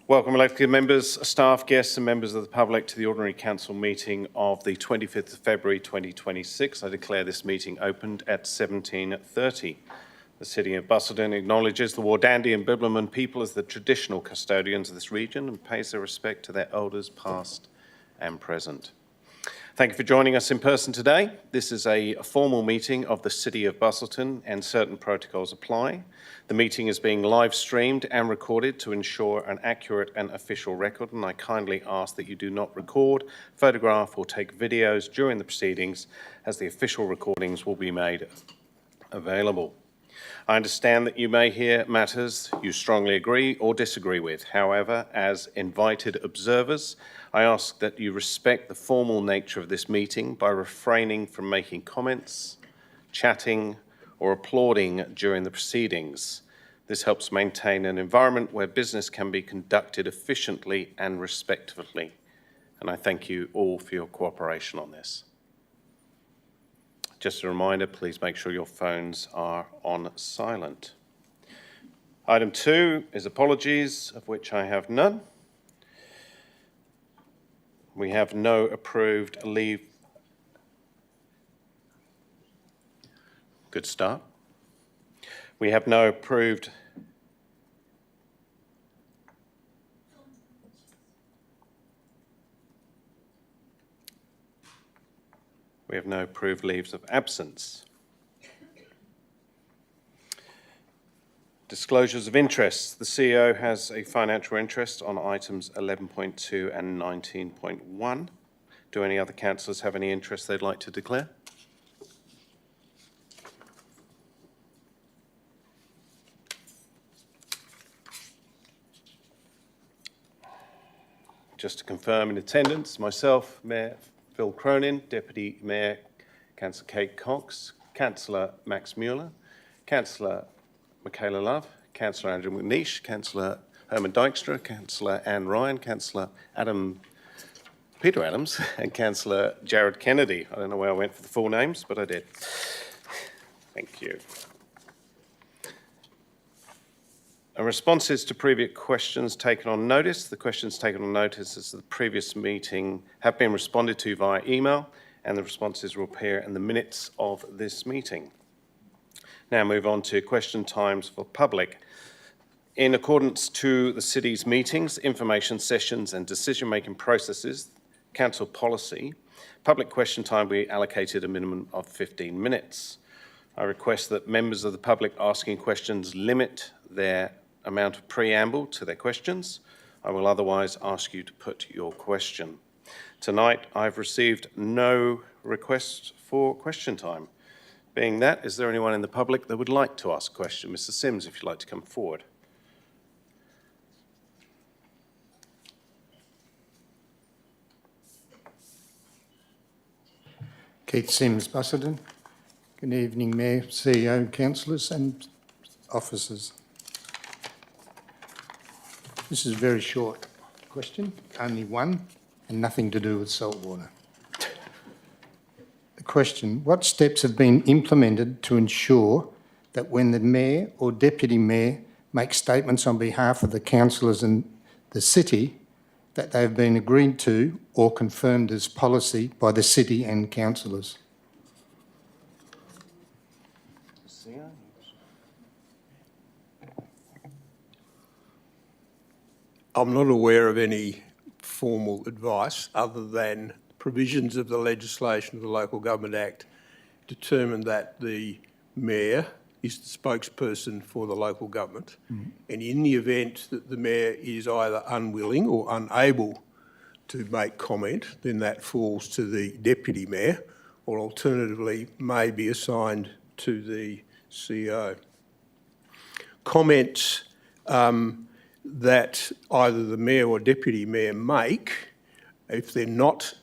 Welcome elected members, staff, guests and members of the public to the Ordinary Council meeting of the 25th of February 2026. I declare this meeting opened at 17:30. The City of Busselton acknowledges the Wardandi and Bibliman people as the traditional custodians of this region and pays their respect to their elders past and present. Thank you for joining us in person today. This is a formal meeting of the City of Busselton and certain protocols apply. The meeting is being live streamed and recorded to ensure an accurate and official record, and I kindly ask that you do not record, photograph or take videos during the proceedings, as the official recordings will be made available. I understand that you may hear matters you strongly agree or disagree with. However, as invited observers, I ask that you respect the formal nature of this meeting by refraining from making comments, chatting, or applauding during the proceedings. This helps maintain an environment where business can be conducted efficiently and respectfully. And I thank you all for your cooperation on this. Just a reminder, please make sure your phones are on silent. Item 2 is apologies, of which I have none. We have no approved leave. Good start. We have no approved leaves of absence. Disclosures of interest. The CEO has a financial interest on items 11.2 and 19.1. Do any other councillors have any interest they'd like to declare? Just to confirm in attendance, myself, Mayor Phil Cronin, Deputy Mayor Councillor Kate Cox, Councillor Max Mueller, Councillor Michaela Love, Councillor Andrew McNeish, Councillor Herman Dykstra, Councillor Anne Ryan, Councillor Peter Adams, and Councillor Jared Kennedy. I don't know where I went for the full names, but I did. Thank you. Responses to previous questions taken on notice. The questions taken on notice as the previous meeting have been responded to via email, and the responses will appear in the minutes of this meeting. Now move on to question times for public. In accordance to the City's meetings, information sessions and decision-making processes, Council policy, public question time will be allocated a minimum of 15 minutes. I request that members of the public asking questions limit their amount of preamble to their questions. I will otherwise ask you to put your question. Tonight, I've received no requests for question time. Being that, is there anyone in the public that would like to ask a question? Mr. Sims, if you'd like to come forward. Keith Sims, Busselton. Good evening, Mayor, CEO, councillors and officers. This is a very short question, only one, and nothing to do with saltwater. The question, what steps have been implemented to ensure that when the Mayor or Deputy Mayor makes statements on behalf of the councillors and the City, that they have been agreed to or confirmed as policy by the City and councillors? I'm not aware of any formal advice other than provisions of the legislation of the Local Government Act determine that the Mayor is the spokesperson for the local government. And in the event that the Mayor is either unwilling or unable to make comment, then that falls to the Deputy Mayor, or alternatively may be assigned to the CEO. Comments that either the Mayor or Deputy Mayor make, if they're not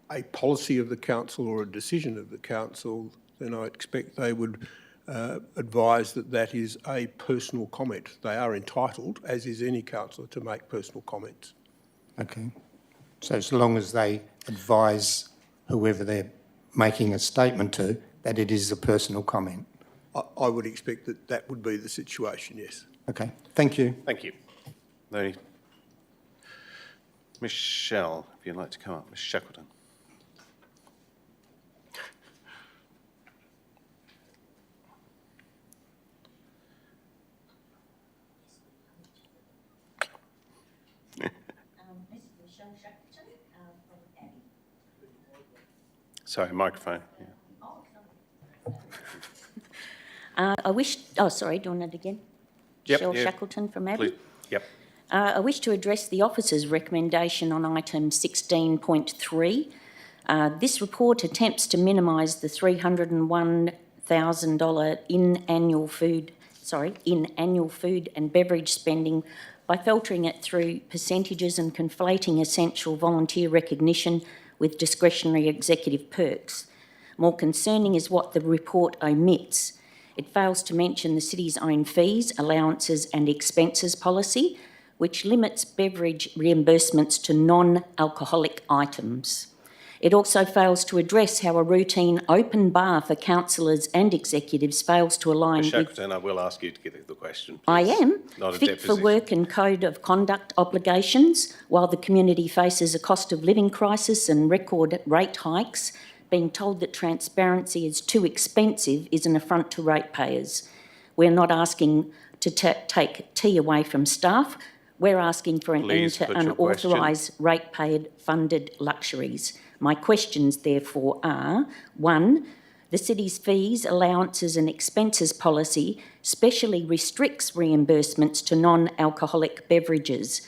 a policy of the council or a decision of the council, then I expect they would advise that that is a personal comment. They are entitled, as is any councillor, to make personal comments. Okay. So as long as they advise whoever they're making a statement to that it is a personal comment? I would expect that that would be the situation, yes. Okay. Thank you. Thank you. Any Michelle, if you'd like to come up. Ms Shackleton. Sorry, microphone. Yeah. Sorry, doing it again? Yep, Michelle yeah. Shackleton from Abbey. Please. Yep. I wish to address the officer's recommendation on item 16.3. This report attempts to minimise the $301,000 in annual food and beverage spending by filtering it through percentages and conflating essential volunteer recognition with discretionary executive perks. More concerning is what the report omits. It fails to mention the city's own fees, allowances and expenses policy, which limits beverage reimbursements to non-alcoholic items. It also fails to address how a routine open bar for councillors and executives fails to align Ms with... Shackleton, I will ask you to get the question, I please. am. Not a Fit for deposition. work and code of conduct obligations, while the community faces a cost of living crisis and record rate hikes. Being told that transparency is too expensive is an affront to ratepayers. We're not asking to take tea away from staff. We're asking for an end to unauthorised ratepaid funded luxuries. My questions, therefore, are: 1, the city's fees, allowances and expenses policy specially restricts reimbursements to non-alcoholic beverages.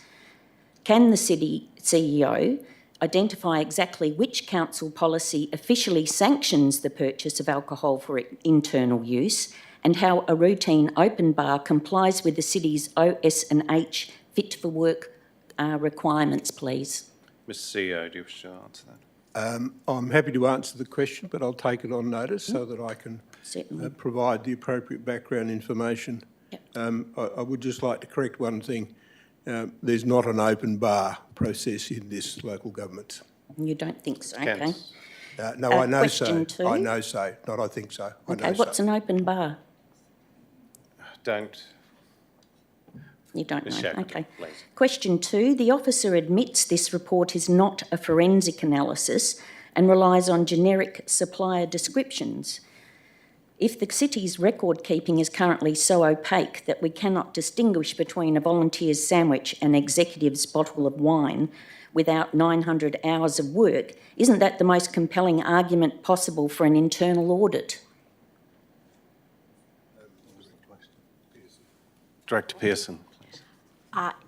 Can the city CEO identify exactly which council policy officially sanctions the purchase of alcohol for internal use, and how a routine open bar complies with the city's OS&H fit for work requirements, please? Ms CEO, do you wish to answer that? I'm happy to answer the question, but I'll take it on notice so that I can provide the appropriate background information. Yep. I would just like to correct one thing. There's not an open bar process in this local government. You don't think so? Kent. Okay. No, I know so. Question 2. I know so. Not I think so. I Okay, know what's so. an open bar? Don't. You don't Ms know. Shackleton, Okay. please. Question 2. The officer admits this report is not a forensic analysis and relies on generic supplier descriptions. If the city's record keeping is currently so opaque that we cannot distinguish between a volunteer's sandwich and executive's bottle of wine without 900 hours of work, isn't that the most compelling argument possible for an internal audit? Director Pearson.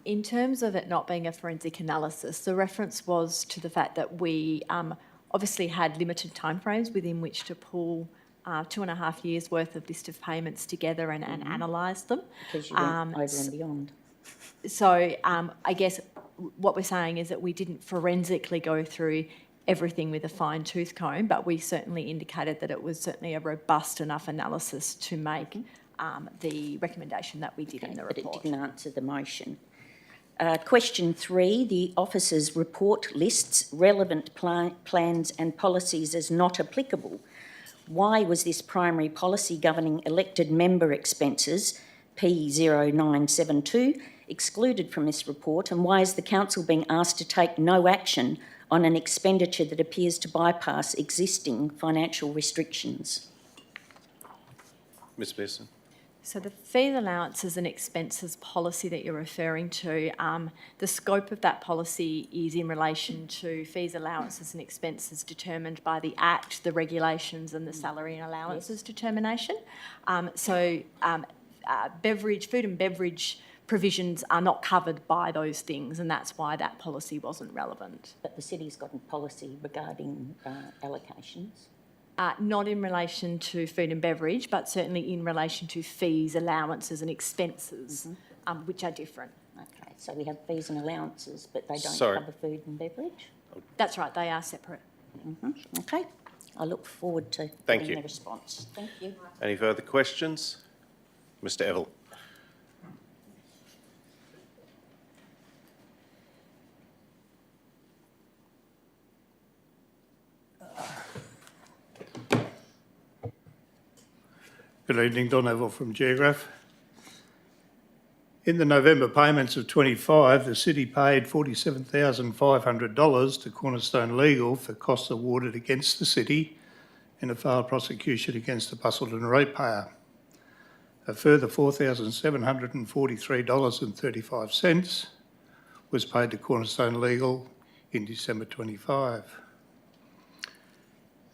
In terms of it not being a forensic analysis, the reference was to the fact that we obviously had limited timeframes within which to pull 2.5 years' worth of list of payments together and analyse them. Because you went over and beyond. So I guess what we're saying is that we didn't forensically go through everything with a fine-tooth comb, but we certainly indicated that it was certainly a robust enough analysis to make the recommendation that we did in the report. But it didn't answer the motion. Question 3, the officer's report lists relevant plans and policies as not applicable. Why was this primary policy governing elected member expenses, P0972, excluded from this report, and why is the council being asked to take no action on an expenditure that appears to bypass existing financial restrictions? Ms Pearson. So the fees, allowances and expenses policy that you're referring to, the scope of that policy is in relation to fees, allowances and expenses determined by the Act, the regulations and the salary and allowances determination. Food and beverage provisions are not covered by those things, and that's why that policy wasn't relevant. But the city's got a policy regarding allocations. Not in relation to food and beverage, but certainly in relation to fees, allowances and expenses, which are different. Okay, so we have fees and allowances, but they don't Sorry. cover food and beverage? That's right, they are separate. Okay, I look forward to Thank getting you. the response. Thank you. Any further questions? Mr Evell. Good evening, Don Evell from Geograph. In the November payments of 25, the city paid $47,500 to Cornerstone Legal for costs awarded against the city in a failed prosecution against the Busselton ratepayer. A further $4,743.35 was paid to Cornerstone Legal in December 25.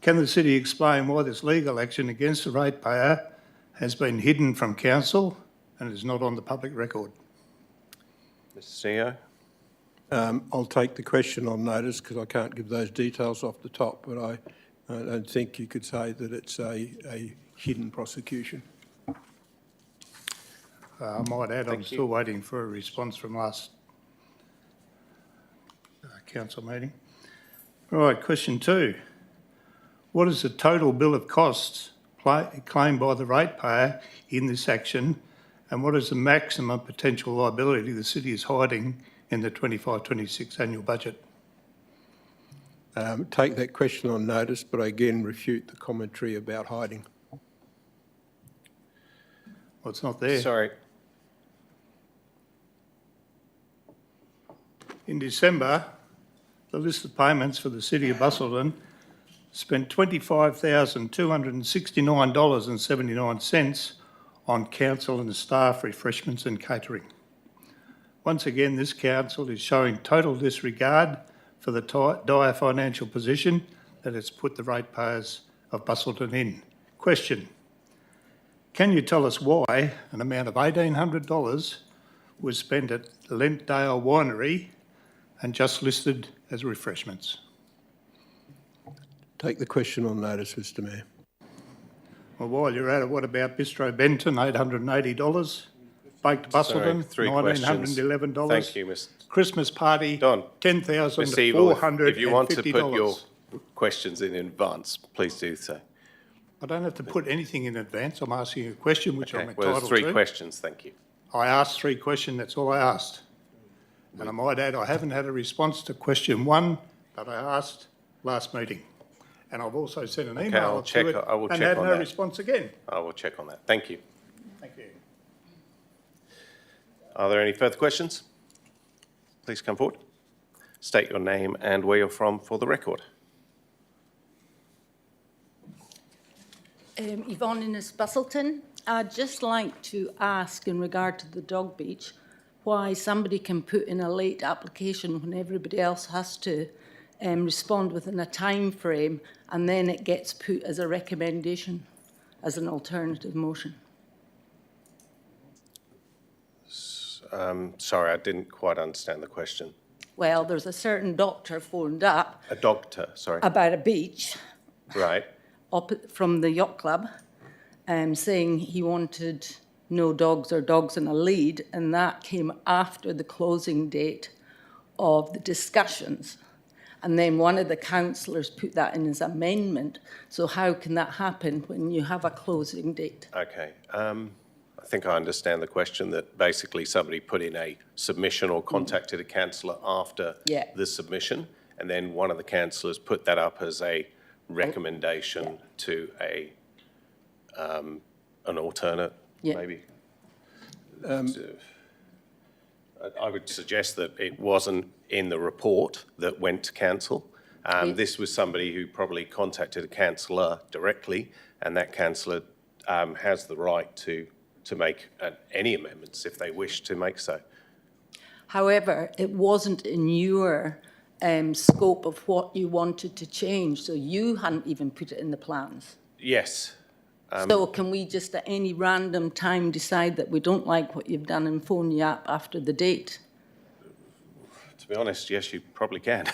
Can the city explain why this legal action against the ratepayer has been hidden from council and is not on the public record? Mr. CEO. I'll take the question on notice because I can't give those details off the top, but I don't think you could say that it's a hidden prosecution. I might add, I'm still waiting for a response from last council meeting. All right, question 2. What is the total bill of costs claimed by the ratepayer in this action, and what is the maximum potential liability the city is hiding in the 25-26 annual budget? Take that question on notice, but I again refute the commentary about hiding. Well, it's not there. Sorry. In December, the list of payments for the City of Busselton spent $25,269.79 on council and staff refreshments and catering. Once again, this council is showing total disregard for the dire financial position that it's put the ratepayers of Busselton in. Question: can you tell us why an amount of $1,800 was spent at Lentdale Winery and just listed as refreshments? Take the question on notice, Mr. Mayor. Well, while you're at it, what about Bistro Benton, $880? Baked Busselton, $1,911. Thank you, Mr. Christmas party, Don. $10,450. If you want to put your questions in advance, please do so. I don't have to put anything in advance. I'm asking a question which I'm entitled well, there's 3 to. questions, thank you. I asked 3 questions, that's all I asked. And I might add, I haven't had a response to question 1 that I asked last meeting. And I've also sent an email to it and had no response again. I will check on that. Thank you. Thank you. Are there any further questions? Please come forward. State your name and where you're from for the record. Yvonne Innes, Busselton. I'd just like to ask in regard to the dog beach, why somebody can put in a late application when everybody else has to respond within a time frame, and then it gets put as a recommendation, as an alternative motion. Sorry, I didn't quite understand the question. Well, there's a certain doctor phoned up. A doctor, sorry. About a beach. Right. Up from the yacht club, saying he wanted no dogs or dogs in a lead, and that came after the closing date of the discussions. And then one of the councillors put that in as amendment. So how can that happen when you have a closing date? Okay. I think I understand the question, that basically somebody put in a submission or contacted a councillor after the submission, and then one of the councillors put that up as a recommendation to a an alternate, maybe. I would suggest that it wasn't in the report that went to council. This was somebody who probably contacted a councillor directly, and that councillor has the right to make any amendments if they wish to make so. However, it wasn't in your scope of what you wanted to change, so you hadn't even put it in the plans. Yes. So can we just at any random time decide that we don't like what you've done and phone you up after the date? To be honest, yes, you probably can.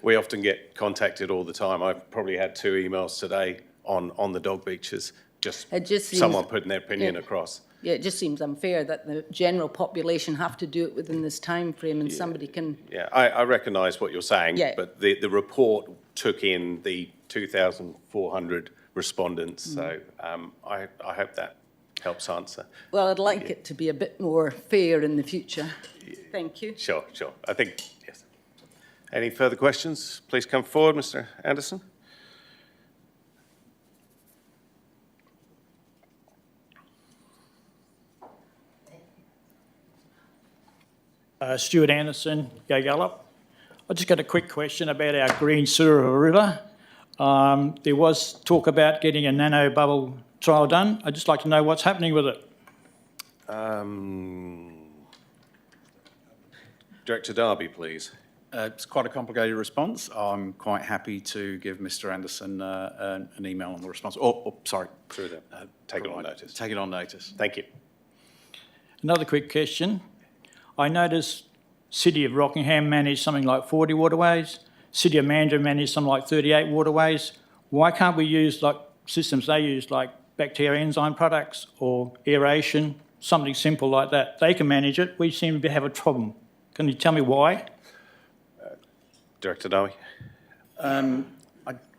We often get contacted all the time. I've probably had 2 emails today on the dog beaches, just seems, someone putting their opinion across. Yeah, it just seems unfair that the general population have to do it within this time frame, and somebody can... Yeah, I recognise what you're saying, but the report took in the 2,400 respondents, so I hope that helps answer. Well, I'd like it to be a bit more fair in the future. Thank you. Sure. I think, yes. Any further questions? Please come forward, Mr. Anderson. Stuart Anderson, Gallop. I just got a quick question about our green sewer river. There was talk about getting a nano bubble trial done. I'd just like to know what's happening with it. Director Darby, please. It's quite a complicated response. I'm quite happy to give Mr Anderson an email on the response. Sorry. Through them. Take it on notice. Take it on notice. Thank you. Another quick question. I noticed City of Rockingham managed something like 40 waterways. City of Mandurah managed something like 38 waterways. Why can't we use like systems they use, like bacteria enzyme products or aeration, something simple like that? They can manage it. We seem to have a problem. Can you tell me why? Director Darby. I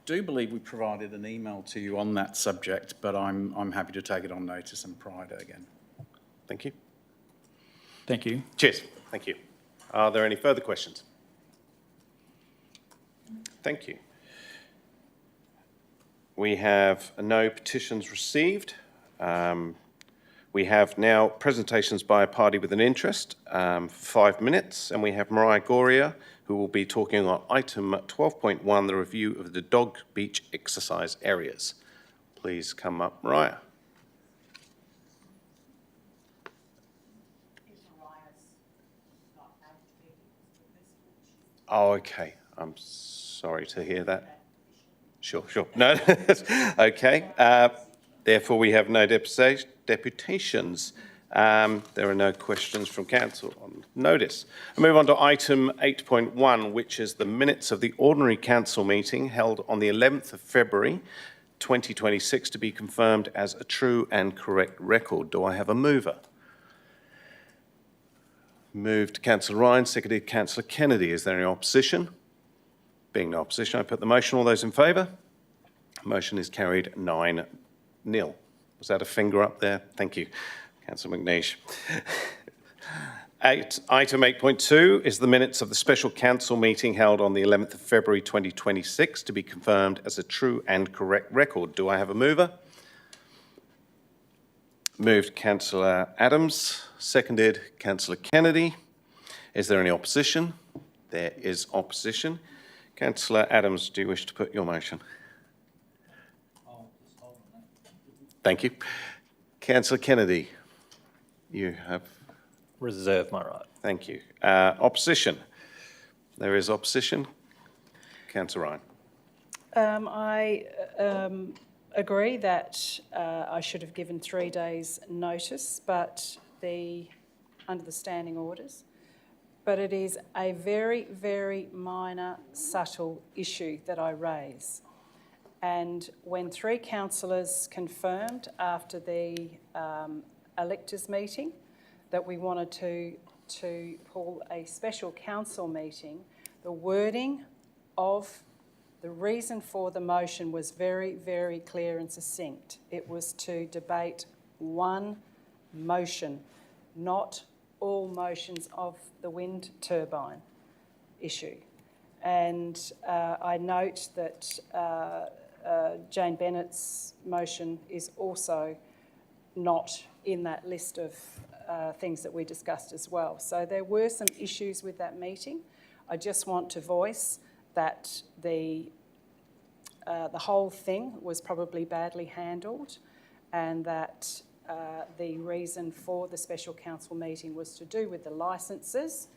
do believe we provided an email to you on that subject, but I'm happy to take it on notice and provide it again. Thank you. Thank you. Cheers. Thank you. Are there any further questions? Thank you. We have no petitions received. We have now presentations by a party with an interest for 5 minutes, and we have Mariah Goria, who will be talking on item 12.1, the review of the dog beach exercise areas. Please come up, Mariah. Oh, okay. I'm sorry to hear that. Sure. No, okay. Therefore, we have no deputations. There are no questions from council on notice. I move on to item 8.1, which is the minutes of the ordinary council meeting held on the 11th of February 2026 to be confirmed as a true and correct record. Do I have a mover? Moved Councillor Ryan, seconded Councillor Kennedy. Is there any opposition? Being no opposition, I put the motion. All those in favour? Motion is carried 9-0. Was that a finger up there? Thank you, Councillor McNeish. Item 8.2 is the minutes of the special council meeting held on the 11th of February 2026 to be confirmed as a true and correct record. Do I have a mover? Moved Councillor Adams, seconded Councillor Kennedy. Is there any opposition? There is opposition. Councillor Adams, do you wish to put your motion? Thank you. Councillor Kennedy, you have... Reserve my right. Thank you. Opposition? There is opposition. Councillor Ryan. I agree that I should have given 3 days' notice, but under the standing orders. But it is a very, very minor, subtle issue that I raise. And when 3 councillors confirmed after the electors' meeting that we wanted to pull a special council meeting, the wording of the reason for the motion was very, very clear and succinct. It was to debate one motion, not all motions of the wind turbine issue. And I note that Jane Bennett's motion is also not in that list of things that we discussed as well. So there were some issues with that meeting. I just want to voice that the whole thing was probably badly handled, and that the reason for the special council meeting was to do with the licences.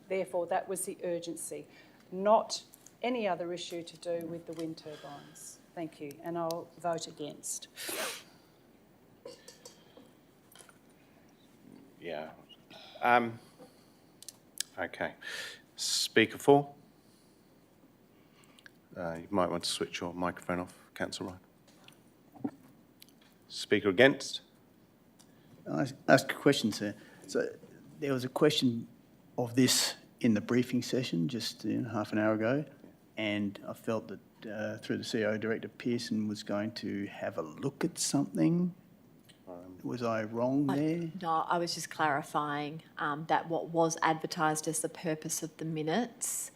Therefore, that was the urgency, not any other issue to do with the wind turbines. Thank you, and I'll vote against. Yeah. Okay. Speaker 4. You might want to switch your microphone off, Councillor Ryan. Speaker against. I ask a question, sir. So there was a question of this in the briefing session just half an hour ago, and I felt that through the CEO, Director Pearson was going to have a look at something. Was I wrong there? No, I was just clarifying that what was advertised as the purpose of the minutes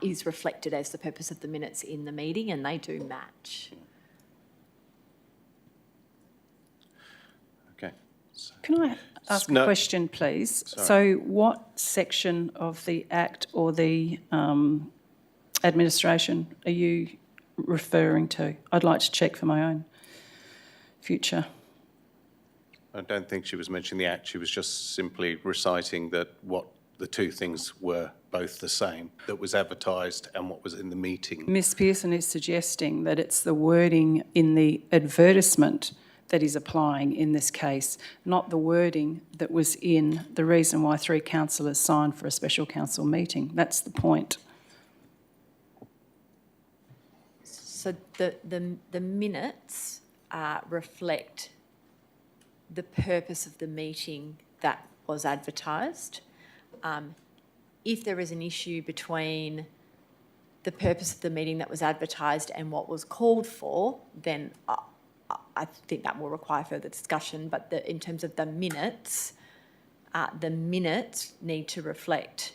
is reflected as the purpose of the minutes in the meeting, and they do match. Okay. Can I ask a No. question, please? Sorry. So what section of the Act or the administration are you referring to? I'd like to check for my own future. I don't think she was mentioning the Act. She was just simply reciting that what the two things were both the same, that was advertised and what was in the meeting. Ms Pearson is suggesting that it's the wording in the advertisement that is applying in this case, not the wording that was in the reason why 3 councillors signed for a special council meeting. That's the point. So the minutes reflect the purpose of the meeting that was advertised. If there is an issue between the purpose of the meeting that was advertised and what was called for, then I think that will require further discussion. But in terms of the minutes need to reflect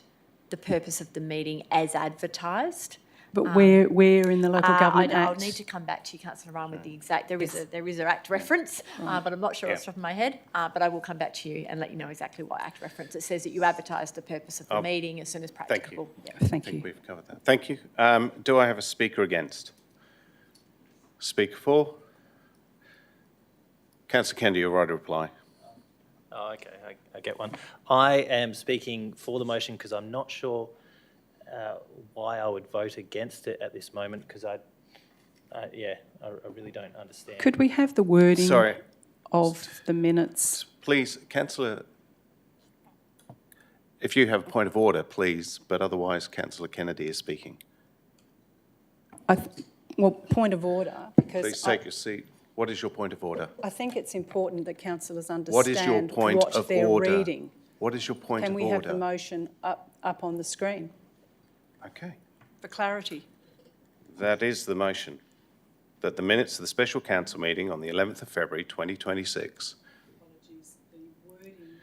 the purpose of the meeting as advertised. But where in the Local Government I'll Act? need to come back to you, Councillor Ryan, with the exact. There is an Act reference, but I'm not sure off the top of my head. But I will come back to you and let you know exactly what Act reference. It says that you advertise the purpose of the meeting as soon as practicable. Thank you. Yeah. Thank I think you. we've covered that. Thank you. Do I have a speaker against? Speaker for? Councillor Kennedy, you're right to reply. Oh, okay, I get one. I am speaking for the motion because I'm not sure why I would vote against it at this moment, because I really don't understand. Could we have the wording Sorry, of the minutes? please, Councillor, if you have a point of order, please, but otherwise Councillor Kennedy is speaking. Well, point of order, because Please take your seat. What is your point of order? I think it's important that councillors understand What is your point what of they're order? reading. What is your point Can of we order? have the motion up on the screen Okay. for clarity? That is the motion, that the minutes of the special council meeting on the 11th of February 2026. Apologies, the wording in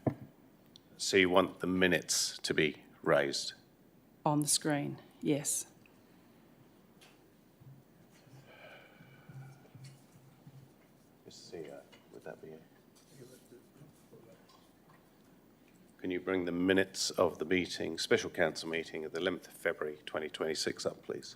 the So you want the minutes to be raised? on the screen, yes. Mr. CEO, would that be it? Can you bring the minutes of the meeting, special council meeting of the 11th of February 2026 up, please?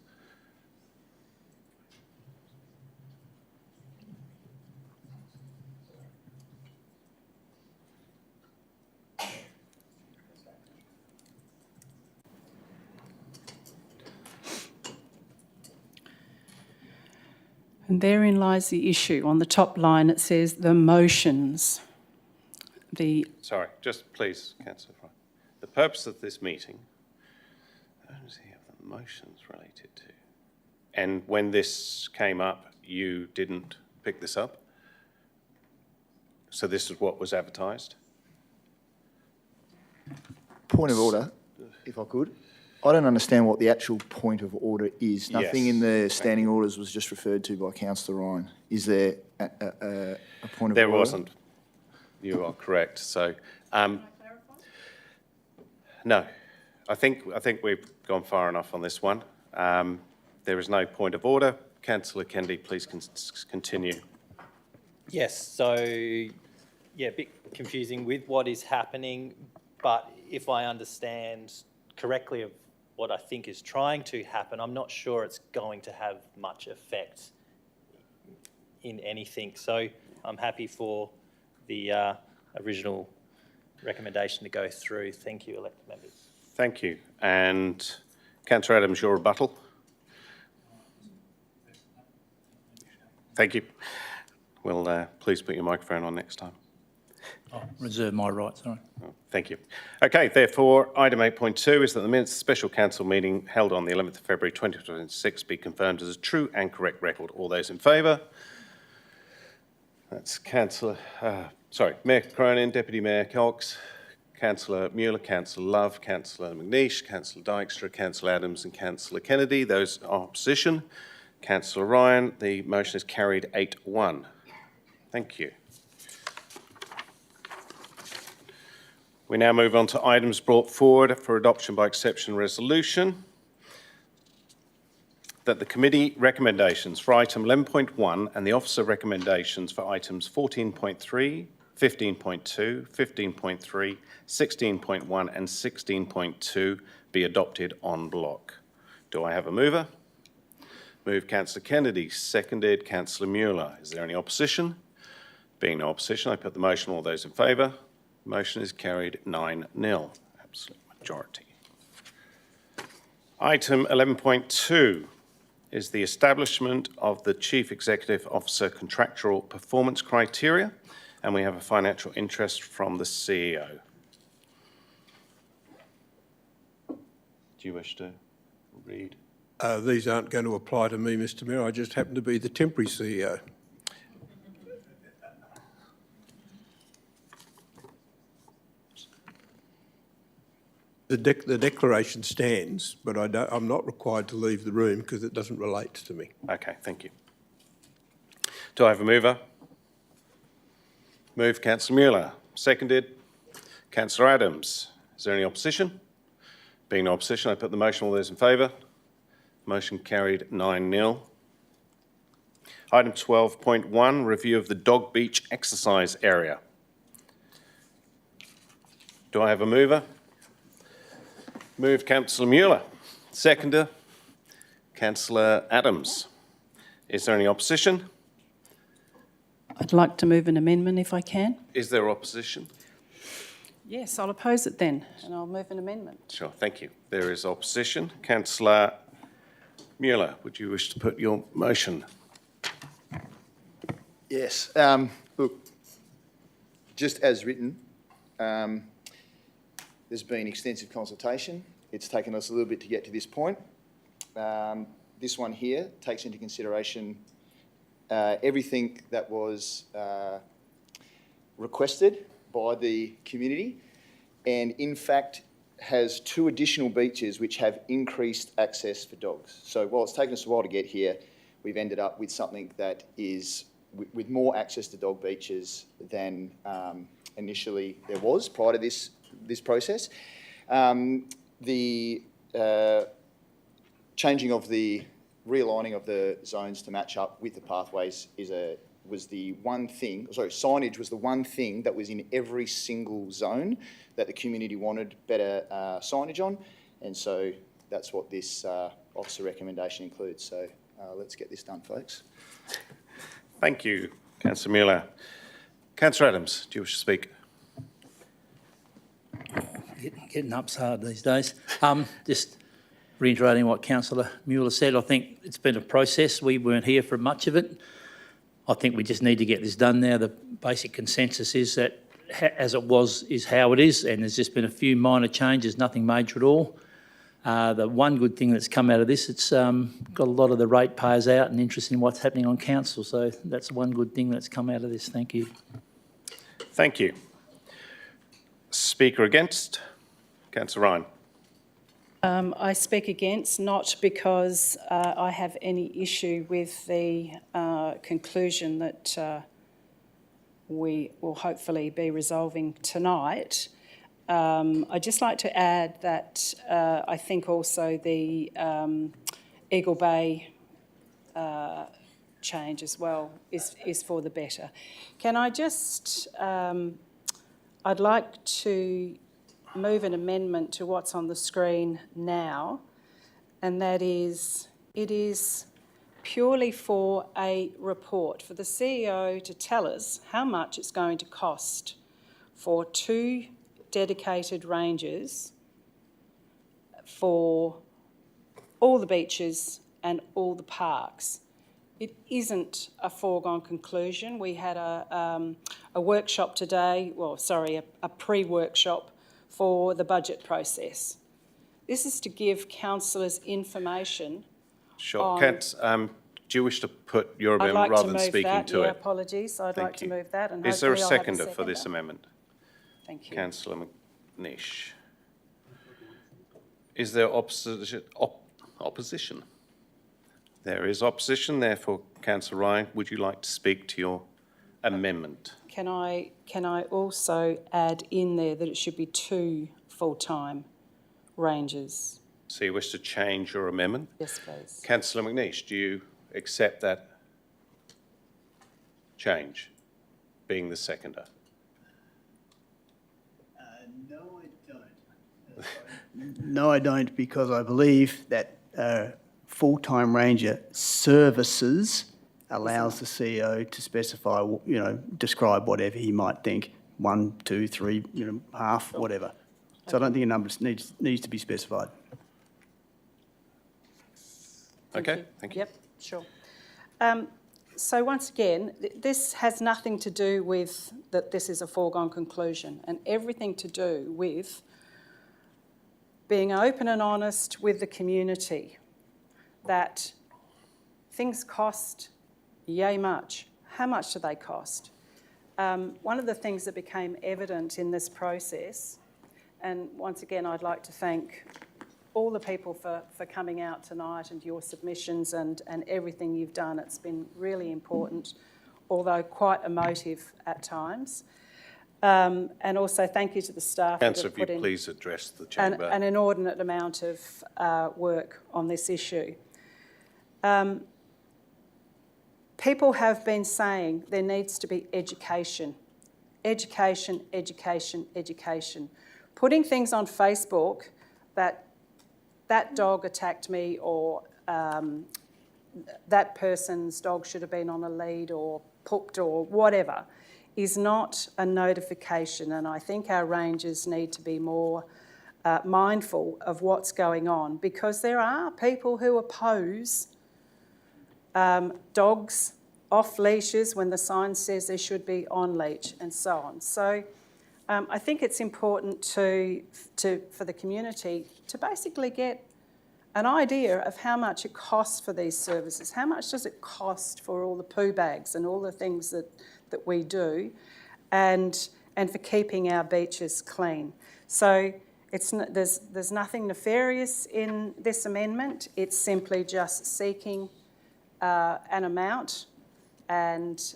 And therein lies the issue. On the top line, it says the motions. Sorry, just please, Councillor Fry. The purpose of this meeting, how does he have the motions related to? And when this came up, you didn't pick this up? So this is what was advertised? Point of order, if I could. I don't understand what the actual point of order is. Nothing in the standing orders was just referred to by Councillor Ryan. Is there a point of order? There wasn't. You are correct. So, no, I think we've gone far enough on this one. There is no point of order. Councillor Kennedy, please continue. Yes, so, yeah, a bit confusing with what is happening, but if I understand correctly of what I think is trying to happen, I'm not sure it's going to have much effect in anything. So I'm happy for the original recommendation to go through. Thank you, elected members. Thank you. And Councillor Adams, your rebuttal. Thank you. Well, please put your microphone on next time. I'll reserve my right, sorry. Oh, thank you. Okay, therefore, item 8.2 is that the minutes of the special council meeting held on the 11th of February 2026 be confirmed as a true and correct record. All those in favour? That's Mayor Cronin, Deputy Mayor Cox, Councillor Mueller, Councillor Love, Councillor McNeish, Councillor Dykstra, Councillor Adams and Councillor Kennedy. Those in opposition? Councillor Ryan. The motion is carried 8-1. Thank you. We now move on to items brought forward for adoption by exception resolution. that the committee recommendations for item 11.1 and the officer recommendations for items 14.3, 15.2, 15.3, 16.1 and 16.2 be adopted en bloc. Do I have a mover? Moved Councillor Kennedy, seconded Councillor Mueller. Is there any opposition? Being no opposition, I put the motion. All those in favour? Motion is carried 9-0. Absolute majority. Item 11.2 is the establishment of the Chief Executive Officer contractual performance criteria, and we have a financial interest from the CEO. Do you wish to read? These aren't going to apply to me, Mr Mayor. I just happen to be the temporary CEO. The declaration stands, but I'm not required to leave the room because it doesn't relate to me. Okay, thank you. Do I have a mover? Moved Councillor Mueller, seconded Councillor Adams. Is there any opposition? Being no opposition, I put the motion. All those in favour? Motion carried 9-0. Item 12.1, review of the Dog Beach exercise area. Do I have a mover? Moved Councillor Mueller, seconder Councillor Adams. Is there any opposition? I'd like to move an amendment if I can. Is there opposition? Yes, I'll oppose it then, and I'll move an amendment. Sure, thank you. There is opposition. Councillor Mueller, would you wish to put your motion? Yes. Look, just as written, there's been extensive consultation. It's taken us a little bit to get to this point. This one here takes into consideration everything that was requested by the community, and in fact has 2 additional beaches which have increased access for dogs. So while it's taken us a while to get here, we've ended up with something that is with more access to dog beaches than initially there was prior to this process. The changing of the realigning of the zones to match up with the pathways was the one thing, sorry, signage was the one thing that was in every single zone that the community wanted better signage on, and so that's what this officer recommendation includes. So let's get this done, folks. Thank you, Councillor Mueller. Councillor Adams, do you wish to speak? Getting up's hard these days. Just reiterating what Councillor Mueller said, I think it's been a process. We weren't here for much of it. I think we just need to get this done now. The basic consensus is that as it was is how it is, and there's just been a few minor changes, nothing major at all. The one good thing that's come out of this, it's got a lot of the ratepayers out and interest in what's happening on council, so that's one good thing that's come out of this. Thank you. Thank you. Speaker against? Councillor Ryan. I speak against, not because I have any issue with the conclusion that we will hopefully be resolving tonight. I'd just like to add that I think also the Eagle Bay change as well is for the better. Can I just, I'd like to move an amendment to what's on the screen now, and that is, it is purely for a report, for the CEO to tell us how much it's going to cost for 2 dedicated rangers for all the beaches and all the parks. It isn't a foregone conclusion. We had a workshop today, well, sorry, a pre-workshop for the budget process. This is to give councillors information. Sure. Do you wish to put your amendment rather than speaking to it? Apologies. I'd like to move that. And is there a hopefully I'll have seconder for this amendment? Thank you. Councillor McNish. Is there opposition? There is opposition. Therefore, Councillor Ryan, would you like to speak to your amendment? Can I also add in there that it should be 2 full-time rangers? So you wish to change your amendment? Yes, please. Councillor McNeish, do you accept that change, being the seconder? No, I don't. No, I don't, because I believe that full-time ranger services allows the CEO to specify, describe whatever he might think, 1, 2, 3, half, whatever. So I don't think a number needs to be specified. Okay, thank you. Yep, sure. So once again, this has nothing to do with that this is a foregone conclusion, and everything to do with being open and honest with the community, that things cost yay much. How much do they cost? One of the things that became evident in this process, and once again I'd like to thank all the people for coming out tonight and your submissions and everything you've done. It's been really important, although quite emotive at times. And also thank you to the staff. Councillor, if you please address the chamber. An inordinate amount of work on this issue. People have been saying there needs to be education. Education, education, education. Putting things on Facebook that dog attacked me, or that person's dog should have been on a lead or pooped or whatever, is not a notification. And I think our rangers need to be more mindful of what's going on, because there are people who oppose dogs off leashes when the sign says they should be on leash and so on. So I think it's important for the community to basically get an idea of how much it costs for these services. How much does it cost for all the poo bags and all the things that we do, and for keeping our beaches clean? So there's nothing nefarious in this amendment. It's simply just seeking an amount, and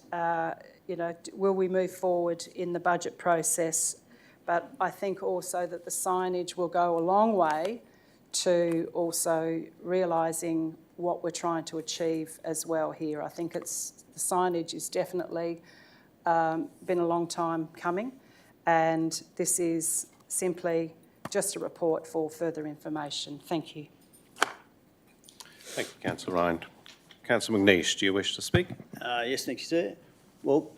will we move forward in the budget process? But I think also that the signage will go a long way to also realising what we're trying to achieve as well here. I think the signage is definitely been a long time coming, and this is simply just a report for further information. Thank you. Thank you, Councillor Ryan. Councillor McNeish, do you wish to speak? Yes, thank you, sir. Well,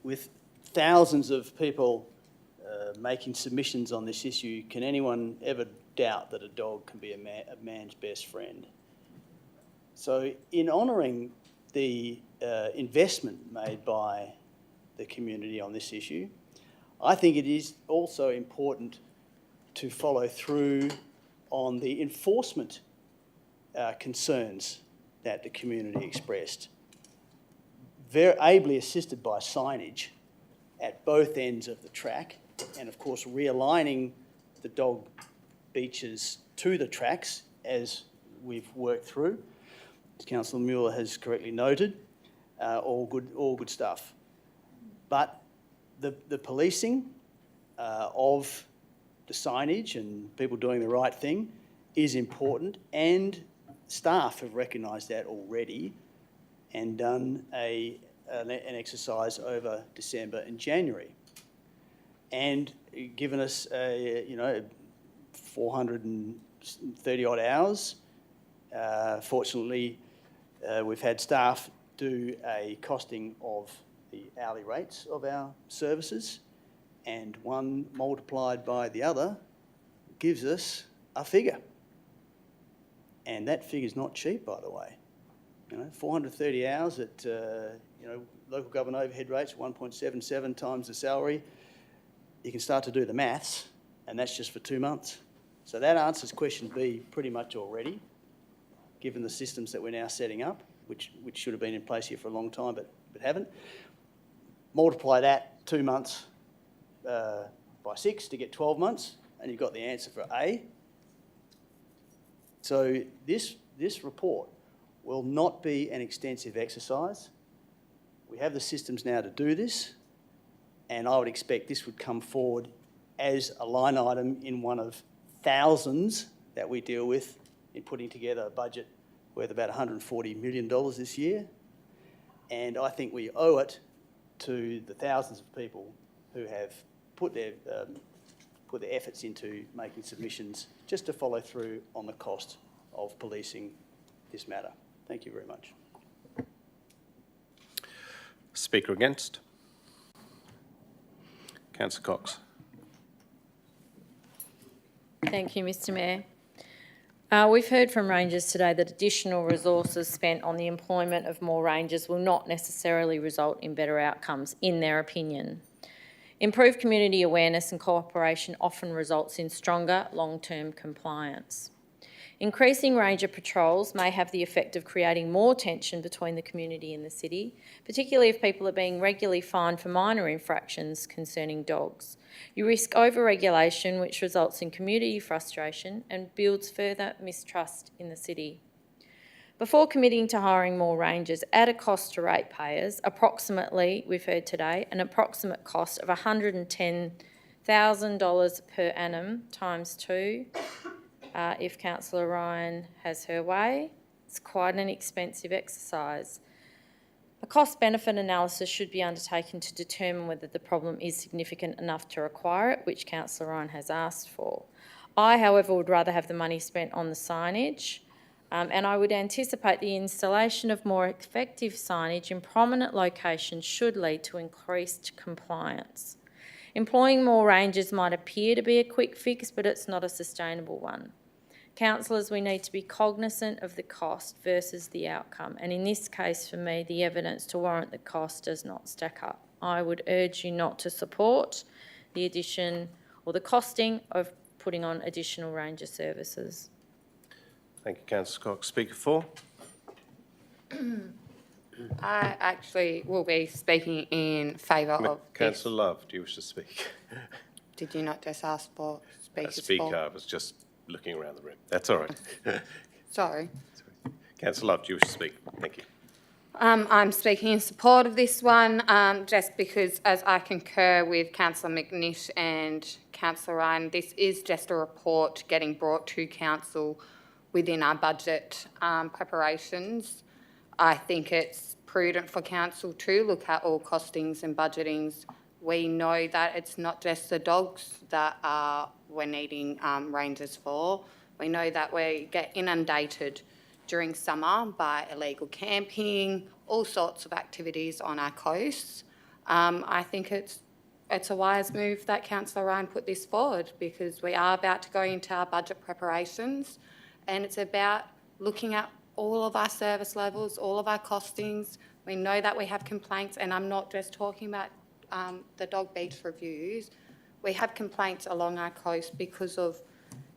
with thousands of people making submissions on this issue, can anyone ever doubt that a dog can be a man's best friend? So in honouring the investment made by the community on this issue, I think it is also important to follow through on the enforcement concerns that the community expressed, very ably assisted by signage at both ends of the track, and of course realigning the dog beaches to the tracks as we've worked through. As Councillor Mueller has correctly noted, all good stuff. But the policing of the signage and people doing the right thing is important, and staff have recognised that already and done an exercise over December and January, and given us 430 odd hours. Fortunately, we've had staff do a costing of the hourly rates of our services, and one multiplied by the other gives us a figure. And that figure's not cheap, by the way. 430 hours at local government overhead rates, 1.77 times the salary. You can start to do the maths, and that's just for 2 months. So that answers question B pretty much already, given the systems that we're now setting up, which should have been in place here for a long time, but haven't. Multiply that 2 months by 6 to get 12 months, and you've got the answer for A. So this report will not be an extensive exercise. We have the systems now to do this, and I would expect this would come forward as a line item in one of thousands that we deal with in putting together a budget worth about $140 million this year. And I think we owe it to the thousands of people who have put their efforts into making submissions just to follow through on the cost of policing this matter. Thank you very much. Speaker against? Councillor Cox. Thank you, Mr Mayor. We've heard from rangers today that additional resources spent on the employment of more rangers will not necessarily result in better outcomes, in their opinion. Improved community awareness and cooperation often results in stronger long-term compliance. Increasing ranger patrols may have the effect of creating more tension between the community and the city, particularly if people are being regularly fined for minor infractions concerning dogs. You risk over-regulation, which results in community frustration and builds further mistrust in the city. Before committing to hiring more rangers at a cost to ratepayers, approximately, we've heard today, an approximate cost of $110,000 per annum times 2, if Councillor Ryan has her way. It's quite an expensive exercise. A cost-benefit analysis should be undertaken to determine whether the problem is significant enough to require it, which Councillor Ryan has asked for. I, however, would rather have the money spent on the signage, and I would anticipate the installation of more effective signage in prominent locations should lead to increased compliance. Employing more rangers might appear to be a quick fix, but it's not a sustainable one. Councillors, we need to be cognisant of the cost versus the outcome, and in this case, for me, the evidence to warrant the cost does not stack up. I would urge you not to support the addition or the costing of putting on additional ranger services. Thank you, Councillor Cox. Speaker 4. I actually will be speaking in favour of Councillor Love, do you wish to speak? Did you not just ask for speakers? Speaker, I was just looking around the room. That's all right. Sorry. Councillor Love, do you wish to speak? Thank you. I'm speaking in support of this one, just because, as I concur with Councillor McNish and Councillor Ryan, this is just a report getting brought to Council within our budget preparations. I think it's prudent for Council to look at all costings and budgetings. We know that it's not just the dogs that we're needing rangers for. We know that we get inundated during summer by illegal camping, all sorts of activities on our coasts. I think it's a wise move that Councillor Ryan put this forward, because we are about to go into our budget preparations, and it's about looking at all of our service levels, all of our costings. We know that we have complaints, and I'm not just talking about the dog beach reviews. We have complaints along our coast because of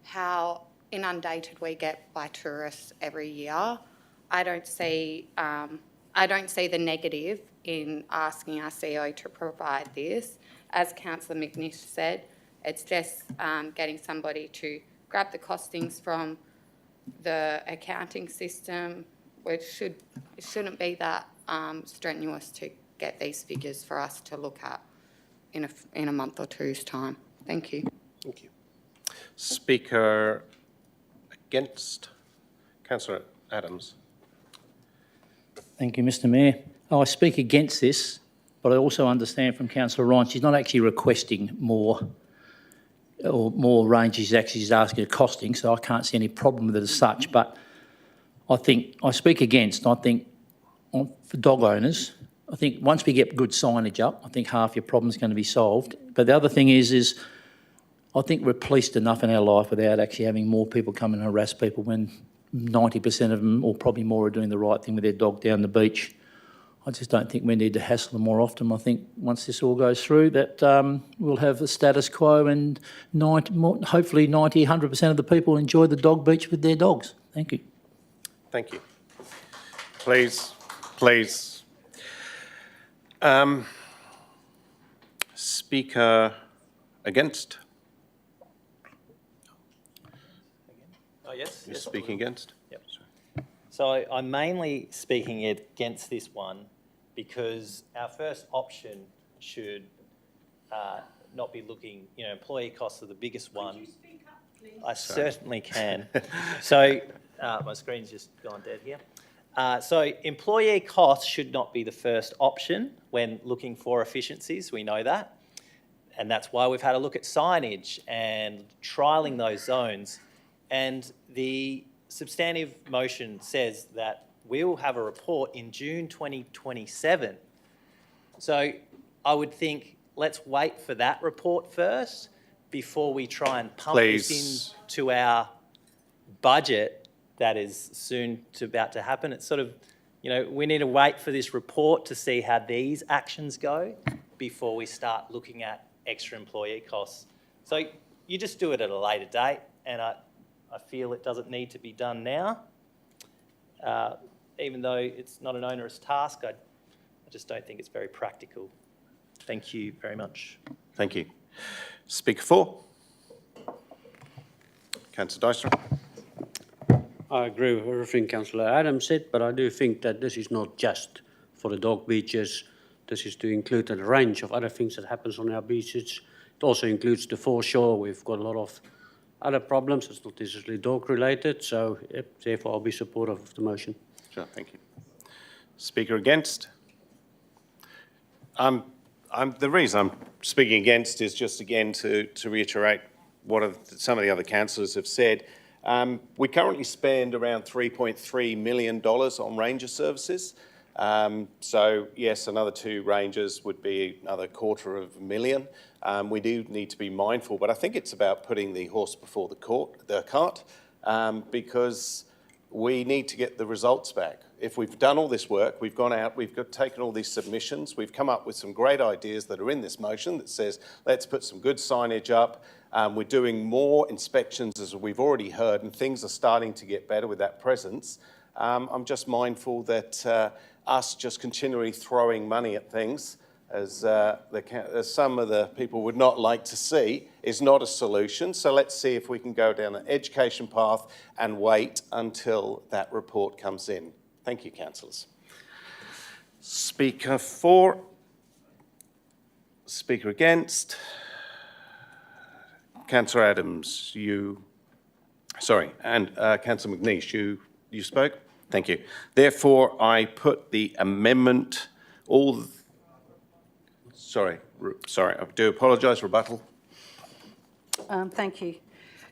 how inundated we get by tourists every year. I don't see the negative in asking our CEO to provide this. As Councillor McNish said, it's just getting somebody to grab the costings from the accounting system, which shouldn't be that strenuous to get these figures for us to look at in a month or two's time. Thank you. Thank you. Speaker against? Councillor Adams. Thank you, Mr Mayor. I speak against this, but I also understand from Councillor Ryan she's not actually requesting more range, she's actually asking a costing, so I can't see any problem with it as such. But I think I speak against. I think for dog owners, I think once we get good signage up, I think half your problem's going to be solved. But the other thing is I think we're policed enough in our life without actually having more people come and harass people when 90% of them, or probably more, are doing the right thing with their dog down the beach. I just don't think we need to hassle them more often. I think once this all goes through that we'll have the status quo, and hopefully 90, 100% of the people enjoy the dog beach with their dogs. Thank you. Thank you. Please. Speaker against? Oh, yes? You're speaking against? Yep. So I'm mainly speaking against this one because our first option should not be looking, employee costs are the biggest one. I certainly can. So, my screen's just gone dead here. So employee costs should not be the first option when looking for efficiencies, we know that. And that's why we've had a look at signage and trialling those zones. And the substantive motion says that we will have a report in June 2027. So I would think let's wait for that report first before we try and pump this into our budget that is soon about to happen. It's sort of, you know, we need to wait for this report to see how these actions go before we start looking at extra employee costs. So you just do it at a later date, and I feel it doesn't need to be done now. Even though it's not an onerous task, I just don't think it's very practical. Thank you very much. Thank you. Speaker 4. Councillor Dyson. I agree with everything Councillor Adams said, but I do think that this is not just for the dog beaches. This is to include a range of other things that happens on our beaches. It also includes the foreshore. We've got a lot of other problems. It's not necessarily dog related, so therefore I'll be supportive of the motion. Sure, thank you. Speaker against? The reason I'm speaking against is just again to reiterate what some of the other councillors have said. We currently spend around $3.3 million on ranger services. So yes, another 2 rangers would be another $250,000. We do need to be mindful, but I think it's about putting the horse before the cart, because we need to get the results back. If we've done all this work, we've gone out, taken all these submissions, we've come up with some great ideas that are in this motion that says, let's put some good signage up. We're doing more inspections, as we've already heard, and things are starting to get better with that presence. I'm just mindful that us just continually throwing money at things, as some of the people would not like to see, is not a solution. So let's see if we can go down an education path and wait until that report comes in. Thank you, councillors. Speaker 4. Speaker against. Councillor Adams, and Councillor McNeish, you spoke? Thank you. Therefore, I put the amendment, sorry, I do apologise, rebuttal. Thank you.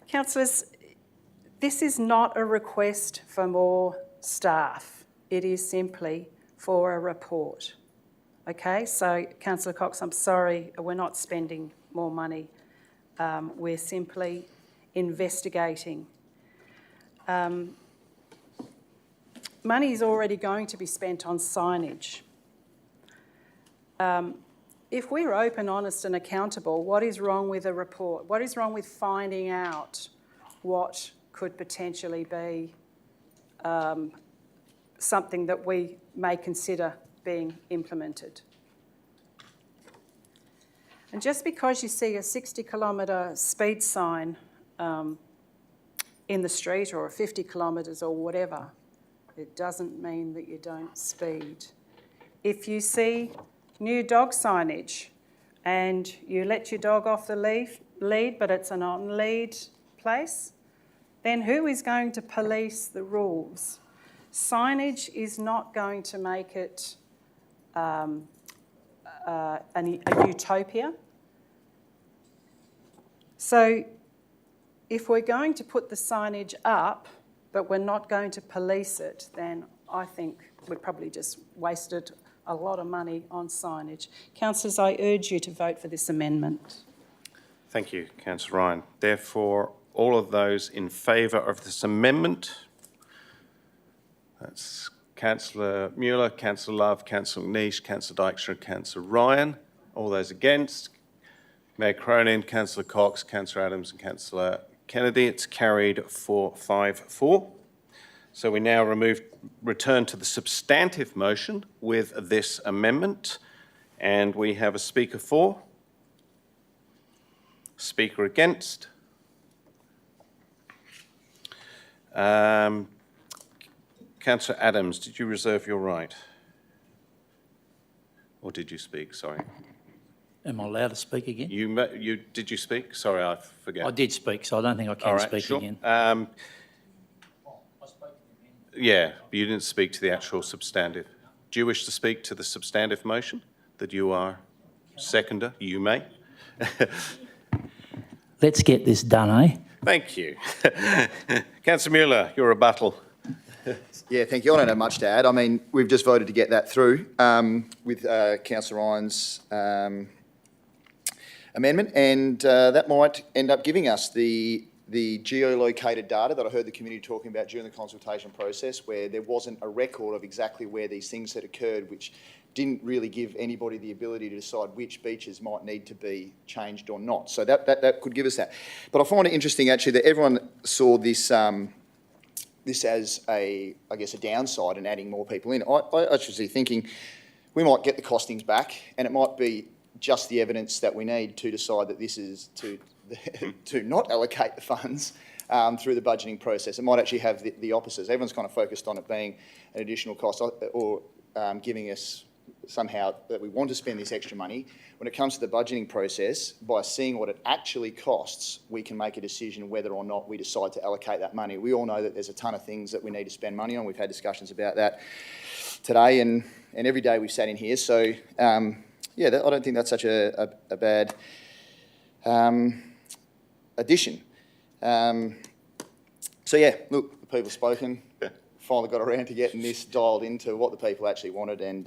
Councillors, this is not a request for more staff. It is simply for a report. Okay, so Councillor Cox, I'm sorry, we're not spending more money. We're simply investigating. Money is already going to be spent on signage. If we're open, honest and accountable, what is wrong with a report? What is wrong with finding out what could potentially be something that we may consider being implemented? And just because you see a 60-kilometre speed sign in the street, or 50 kilometres or whatever, it doesn't mean that you don't speed. If you see new dog signage and you let your dog off the lead, but it's an on-lead place, then who is going to police the rules? Signage is not going to make it a utopia. So if we're going to put the signage up, but we're not going to police it, then I think we've probably just wasted a lot of money on signage. Councillors, I urge you to vote for this amendment. Thank you, Councillor Ryan. Therefore, all of those in favour of this amendment, that's Councillor Mueller, Councillor Love, Councillor McNeish, Councillor Dykstra and Councillor Ryan. All those against, Mayor Cronin, Councillor Cox, Councillor Adams and Councillor Kennedy. It's carried 5-4. So we now return to the substantive motion with this amendment, and we have a speaker for, speaker against. Councillor Adams, did you reserve your right? Or did you speak? Sorry. Am I allowed to speak again? Did you speak? Sorry, I forget. I did speak, so I don't think I can All right, speak sure. again. Yeah, but you didn't speak to the actual substantive. Do you wish to speak to the substantive motion that you are seconder? You may. Let's get this done, eh? Thank you. Councillor Mueller, your rebuttal. Yeah, thank you. I don't have much to add. I mean, we've just voted to get that through with Councillor Ryan's amendment, and that might end up giving us the geolocated data that I heard the community talking about during the consultation process, where there wasn't a record of exactly where these things had occurred, which didn't really give anybody the ability to decide which beaches might need to be changed or not. So that could give us that. But I find it interesting, actually, that everyone saw this this as I guess, a downside and adding more people in. I actually thinking we might get the costings back, and it might be just the evidence that we need to decide that this is to not allocate the funds through the budgeting process. It might actually have the opposite. Everyone's kind of focused on it being an additional cost or giving us somehow that we want to spend this extra money. When it comes to the budgeting process, by seeing what it actually costs, we can make a decision whether or not we decide to allocate that money. We all know that there's a ton of things that we need to spend money on. We've had discussions about that today and every day we've sat in here. So, yeah, I don't think that's such a bad addition. So, yeah, look, the people have spoken. Finally got around to getting this dialed into what the people actually wanted, and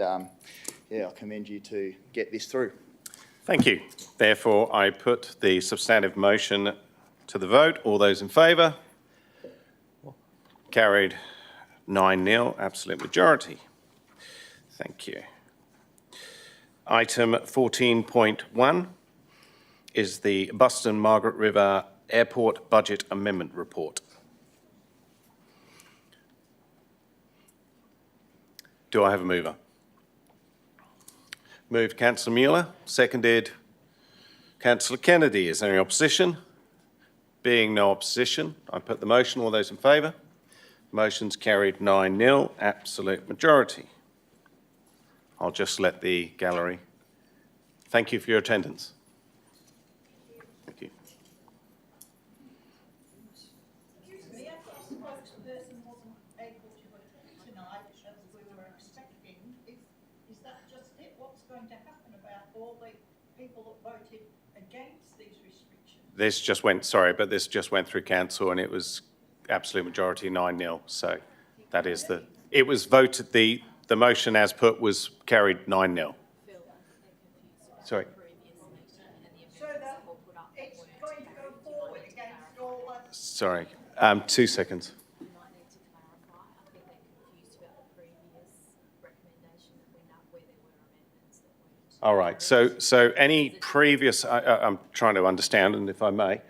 yeah, I commend you to get this through. Thank you. Therefore, I put the substantive motion to the vote. All those in favour? Carried 9-0, absolute majority. Thank you. Item 14.1 is the Busselton Margaret River Airport Budget Amendment Report. Do I have a mover? Moved Councillor Mueller, seconded Councillor Kennedy. Is there any opposition? Being no opposition, I put the motion. All those in favour? Motion's carried 9-0, absolute majority. I'll just let the gallery. Thank you for your attendance. Thank you. This just went through council and it was absolute majority 9-0. So that is it was voted, the motion as put was carried 9-0. Sorry. So that it's going to go forward against all that. Sorry, 2 seconds. All right, so any previous, I'm trying to understand, and if I may,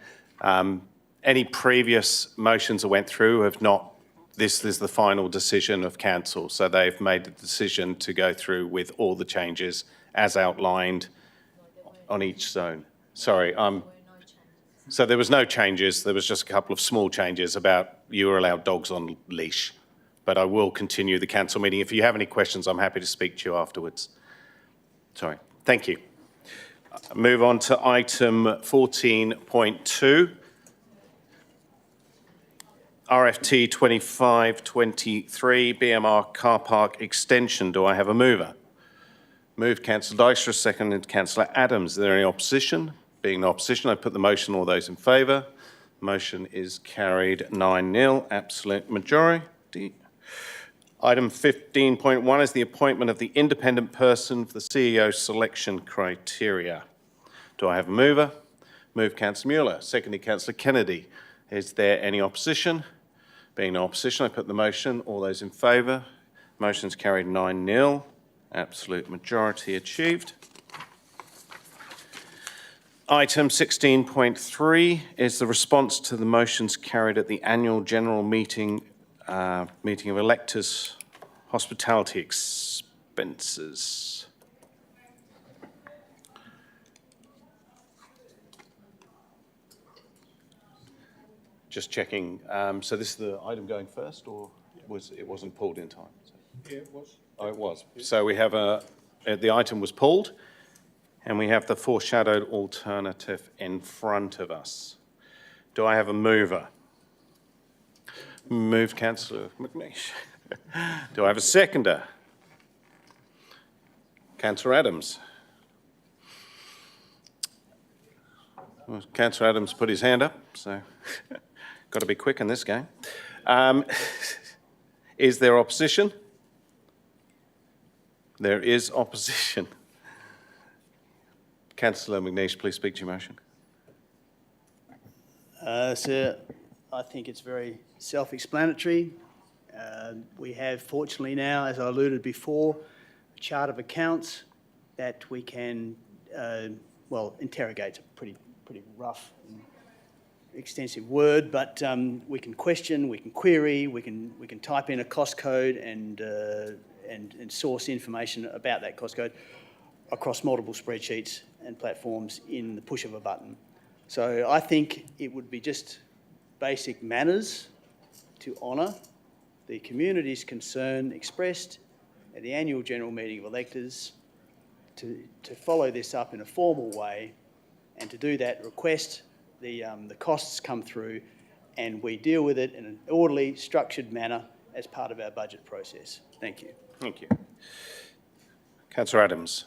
any previous motions that went through have not, this is the final decision of council, so they've made the decision to go through with all the changes as outlined on each zone. Sorry, so there was no changes, there was just a couple of small changes about you were allowed dogs on leash, but I will continue the council meeting. If you have any questions, I'm happy to speak to you afterwards. Sorry, thank you. Move on to item 14.2. RFT 2523 BMR car park extension. Do I have a mover? Moved Councillor Dijkstra, seconded Councillor Adams. Is there any opposition? Being no opposition, I put the motion. All those in favour? Motion is carried 9-0, absolute majority. Item 15.1 is the appointment of the independent person for the CEO selection criteria. Do I have a mover? Moved Councillor Mueller, seconded Councillor Kennedy. Is there any opposition? Being no opposition, I put the motion. All those in favour? Motion's carried 9-0, absolute majority achieved. Item 16.3 is the response to the motions carried at the annual general meeting of electors, hospitality expenses. Just checking. So this is the item going first, or it wasn't pulled in time? So. Yeah, it was. Oh, it was. So we have the item was pulled. And we have the foreshadowed alternative in front of us. Do I have a mover? Moved, Councillor McNeish. Do I have a seconder? Councillor Adams. Well, Councillor Adams put his hand up, so got to be quick in this game. Is there opposition? There is opposition. Councillor McNeish, please speak to your motion. Sir, I think it's very self-explanatory. We have, fortunately now, as I alluded before, a chart of accounts that we can, well, interrogate's a pretty rough and extensive word, but we can question, we can query, we can type in a cost code and source information about that cost code across multiple spreadsheets and platforms in the push of a button. So I think it would be just basic manners to honour the community's concern expressed at the annual general meeting of electors to follow this up in a formal way, and to do that request the costs come through and we deal with it in an orderly, structured manner as part of our budget process. Thank you. Thank you. Councillor Adams.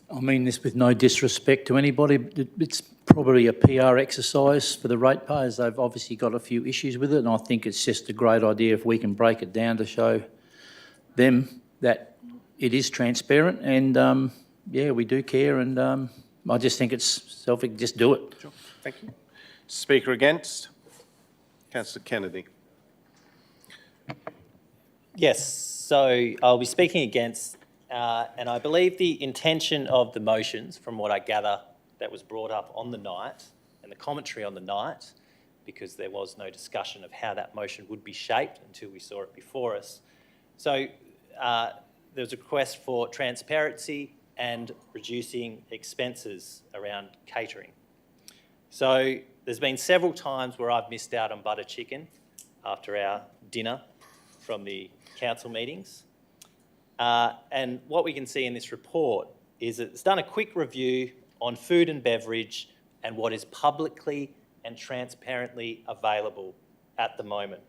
I mean this with no disrespect to anybody. It's probably a PR exercise for the ratepayers. They've obviously got a few issues with it, and I think it's just a great idea if we can break it down to show them that it is transparent and, yeah, we do care, and I just think it's just do it. Sure. Thank you. Speaker against? Councillor Kennedy. Yes, so I'll be speaking against, and I believe the intention of the motions, from what I gather, that was brought up on the night, and the commentary on the night, because there was no discussion of how that motion would be shaped until we saw it before us. So there was a request for transparency and reducing expenses around catering. So there's been several times where I've missed out on butter chicken after our dinner from the council meetings. And what we can see in this report is it's done a quick review on food and beverage and what is publicly and transparently available at the moment.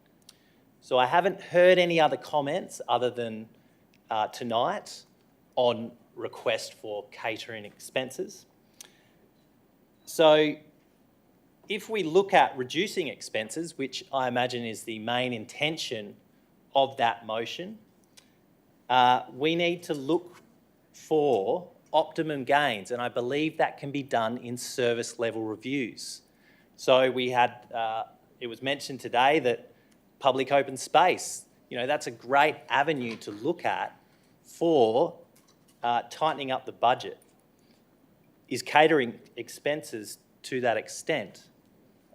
So I haven't heard any other comments other than tonight on request for catering expenses. So if we look at reducing expenses, which I imagine is the main intention of that motion, we need to look for optimum gains, and I believe that can be done in service level reviews. So we had, it was mentioned today that public open space, that's a great avenue to look at for tightening up the budget. Is catering expenses to that extent?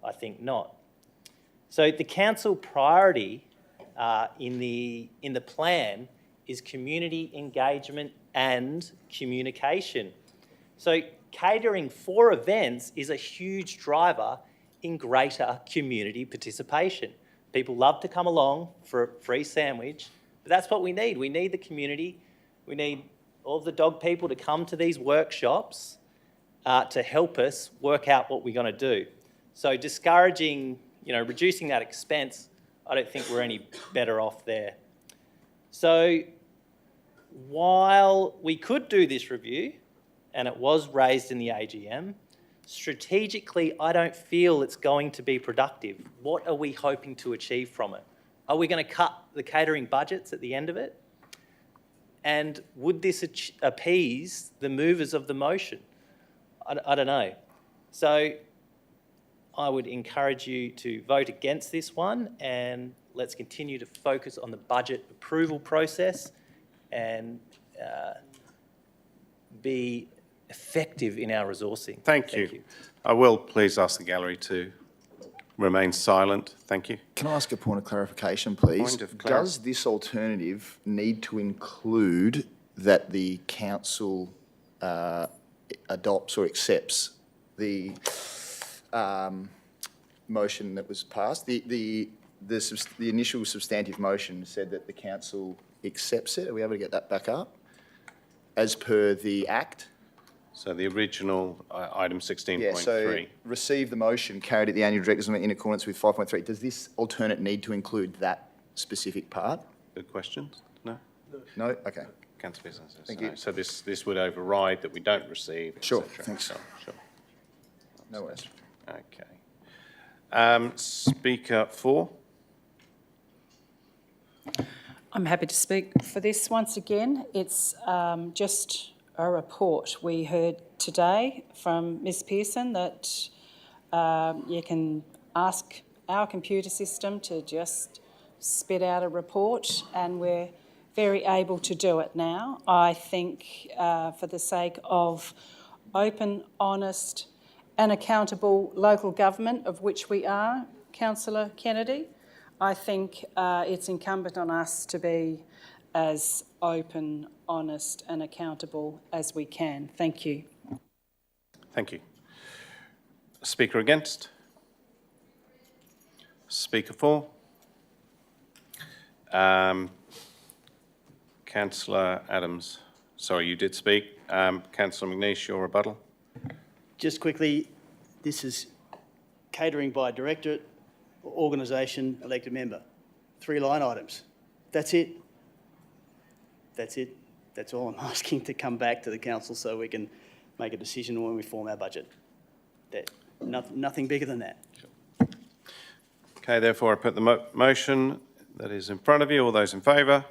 I think not. So the council priority in the plan is community engagement and communication. So catering for events is a huge driver in greater community participation. People love to come along for a free sandwich, but that's what we need. We need the community. We need all of the dog people to come to these workshops to help us work out what we're going to do. So discouraging, reducing that expense, I don't think we're any better off there. So while we could do this review, and it was raised in the AGM, strategically, I don't feel it's going to be productive. What are we hoping to achieve from it? Are we going to cut the catering budgets at the end of it? And would this appease the movers of the motion? I don't know. So I would encourage you to vote against this one, and let's continue to focus on the budget approval process and be effective in our resourcing. Thank you. I will please ask the gallery to remain silent. Thank you. Can I ask a point of clarification, please? Point of clarity. Does this alternative need to include that the council adopts or accepts the motion that was passed? The initial substantive motion said that the council accepts it. Are we able to get that back up? as per the Act. So the original item 16.3. Yeah, so receive the motion carried at the annual directors meeting in accordance with 5.3. Does this alternate need to include that specific part? Good questions? No? No? Okay. Councillor Pearson says Thank no. you. So this would override that we don't receive, et Sure, cetera. thanks. Sure. No worries. Okay. Speaker 4. I'm happy to speak for this once again. It's just a report. We heard today from Ms Pearson that you can ask our computer system to just spit out a report, and we're very able to do it now. I think for the sake of open, honest and accountable local government, of which we are, Councillor Kennedy, I think it's incumbent on us to be as open, honest and accountable as we can. Thank you. Thank you. Speaker against? Speaker for? Councillor Adams. Sorry, you did speak. Councillor McNeish, your rebuttal. Just quickly, this is catering by directorate, organisation, elected member. 3 line items. That's it. That's it. That's all I'm asking to come back to the council so we can make a decision when we form our budget. Nothing bigger than that. Okay, therefore I put the motion that is in front of you. All those in favour?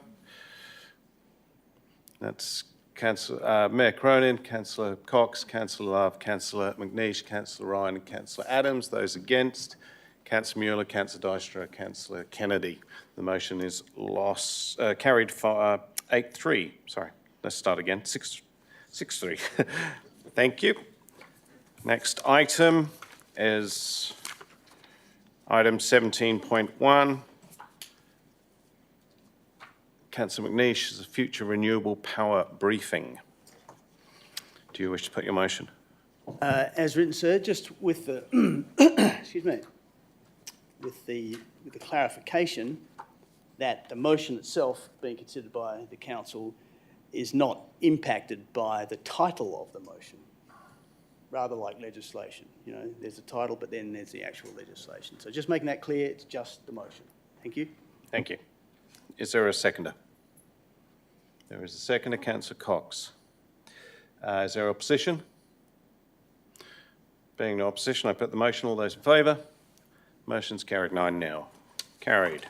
That's Mayor Cronin, Councillor Cox, Councillor Love, Councillor McNeish, Councillor Ryan and Councillor Adams. Those against? Councillor Mueller, Councillor Dijkstra, Councillor Kennedy. The motion is carried for 8-3. Sorry, let's start again. 6-3. Thank you. Next item is item 17.1. Councillor McNeish is a future renewable power briefing. Do you wish to put your motion? As written, sir, just with the excuse me, with the clarification that the motion itself being considered by the council is not impacted by the title of the motion, rather like legislation. You know, there's a title, but then there's the actual legislation. So just making that clear, it's just the motion. Thank you. Thank you. Is there a seconder? There is a seconder, Councillor Cox. Is there opposition? Being no opposition, I put the motion. All those in favour? Motion's carried 9-0. Carried.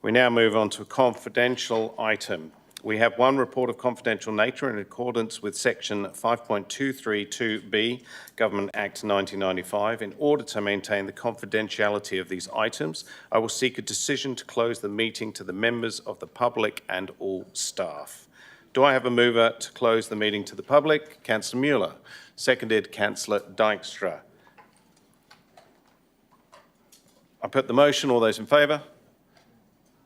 We now move on to a confidential item. We have one report of confidential nature in accordance with section 5.232B, Government Act 1995. In order to maintain the confidentiality of these items, I will seek a decision to close the meeting to the members of the public and all staff. Do I have a mover to close the meeting to the public? Councillor Mueller. Seconded, Councillor Dijkstra. I put the motion. All those in favour?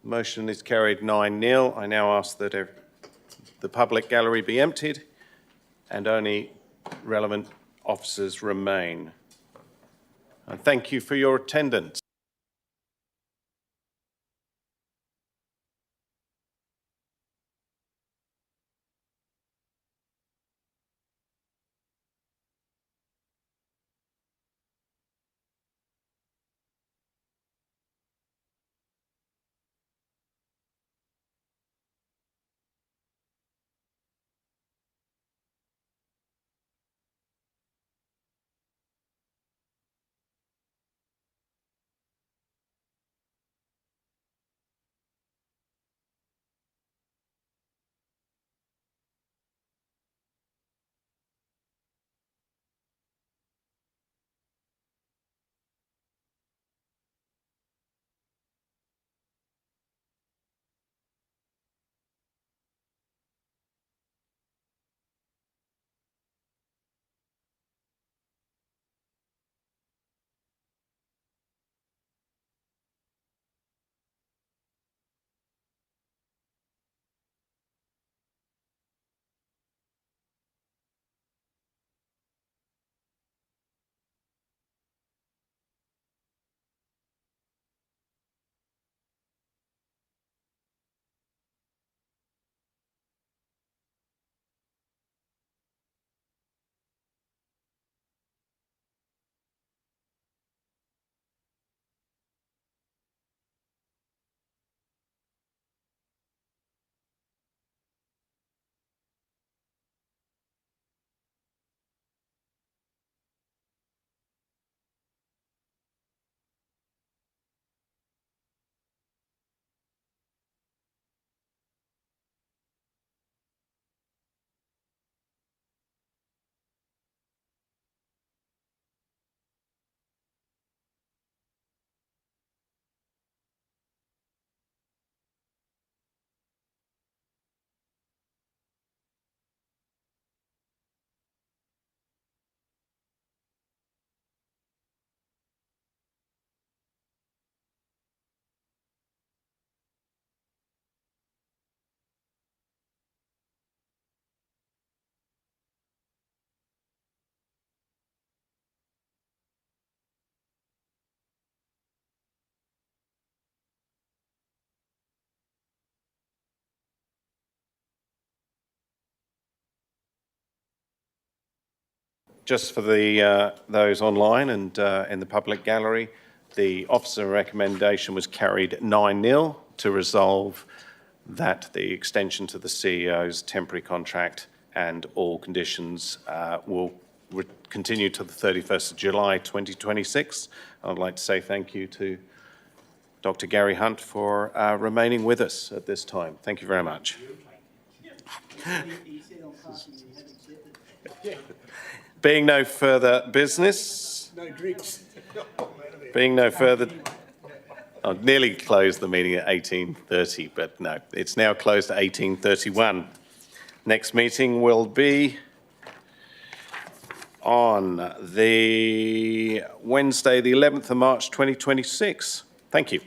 Motion is carried 9-0. I now ask that the public gallery be emptied and only relevant officers remain. And thank you for your attendance. just for the those online and in the public gallery, the officer recommendation was carried 9-0 to resolve that the extension to the CEO's temporary contract and all conditions will continue to the 31st of July 2026. I'd like to say thank you to Dr. Gary Hunt for remaining with us at this time. Thank you very much. Being no further business. No drinks. Being no further. I nearly closed the meeting at 18:30, but no, it's now closed at 18:31. Next meeting will be on the Wednesday, the 11th of March, 2026. Thank you.